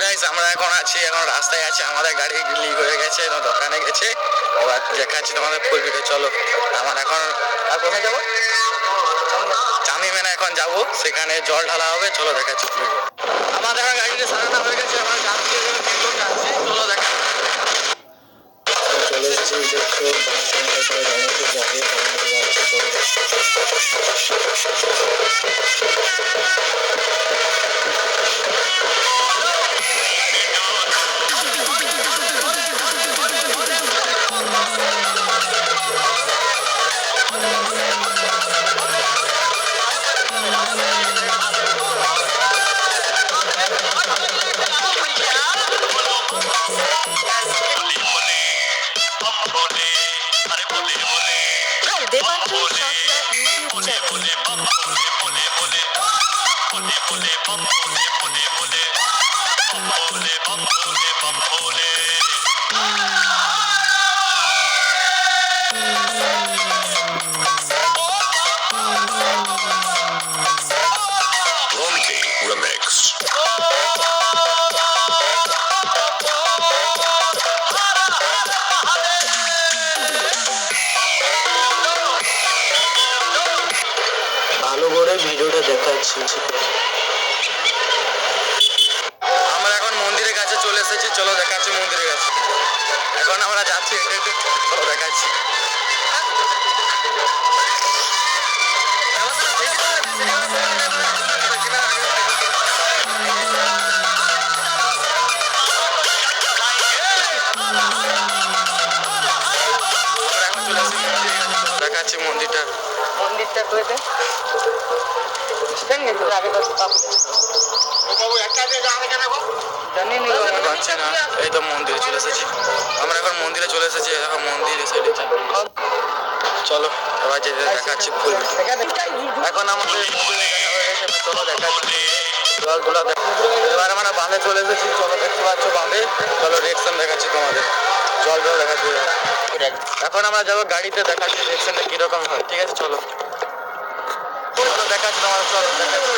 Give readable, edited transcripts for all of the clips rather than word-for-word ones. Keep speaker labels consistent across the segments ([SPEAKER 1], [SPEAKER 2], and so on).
[SPEAKER 1] Guys, আমরা এখন রাস্তায় আছি, আমাদের গাড়ি লিক হয়ে গেছে, দোকানে গেছে। এবার দেখাচ্ছি তোমাদের ফুল ভিডিও। চলো, আমার এখন আর কোথায় যাবো, চামিমেনা এখন যাবো, সেখানে জল ঢালা হবে। চলো দেখাচ্ছি ফুল ভিডিও। আমাদের এখন গাড়িতে সারানো হয়ে গেছে, আমরা যাচ্ছি, চলো দেখা। চলে এসেছি, দেখছো সবাই যাবে, ভালো করে ভিডিওটা দেখাচ্ছি। আমরা এখন মন্দিরের কাছে চলে এসেছি, চলো দেখাচ্ছি মন্দিরের কাছে। এখন আমরা যাচ্ছি, চলো দেখাচ্ছি। দেখাচ্ছি মন্দিরটা কইতে এই তো মন্দিরে চলে এসেছি আমরা, এখন মন্দিরে চলে এসেছি। এখন মন্দিরের সাইডে চলো এবার যেতে দেখাচ্ছি ফুল। এখন আমাদের চলো দেখাচ্ছি জলগুলো। এবার আমরা বাঁধে চলে এসেছি, চলো দেখতে পাচ্ছ বাঁধে। চলো রিয়েকশন দেখাচ্ছি তোমাদের, জলগুলো দেখাচ্ছি। এখন আমরা যাবো গাড়িতে, দেখাচ্ছি রিয়েকশনটা কিরকম হয়। ঠিক আছে, চলো দেখাচ্ছি তোমাদের, চলো দেখাচ্ছি।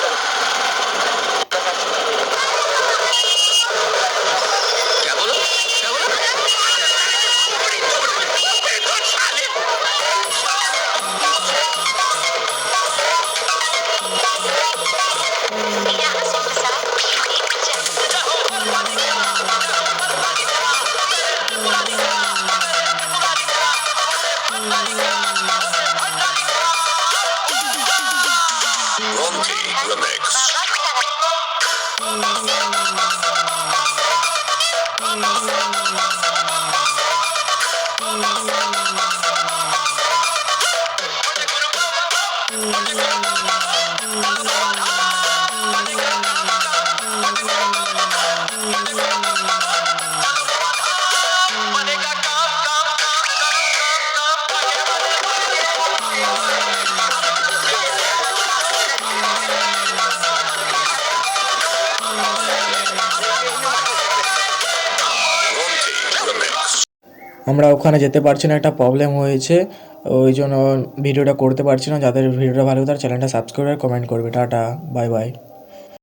[SPEAKER 1] আমরা ওখানে যেতে পারছি না, একটা প্রবলেম হয়েছে, ওই জন্য ভিডিওটা করতে পারছি না। যাদের ভিডিওটা ভালো তার চ্যানেলটা সাবস্ক্রাইব আর কমেন্ট করবে। Tata, bye bye.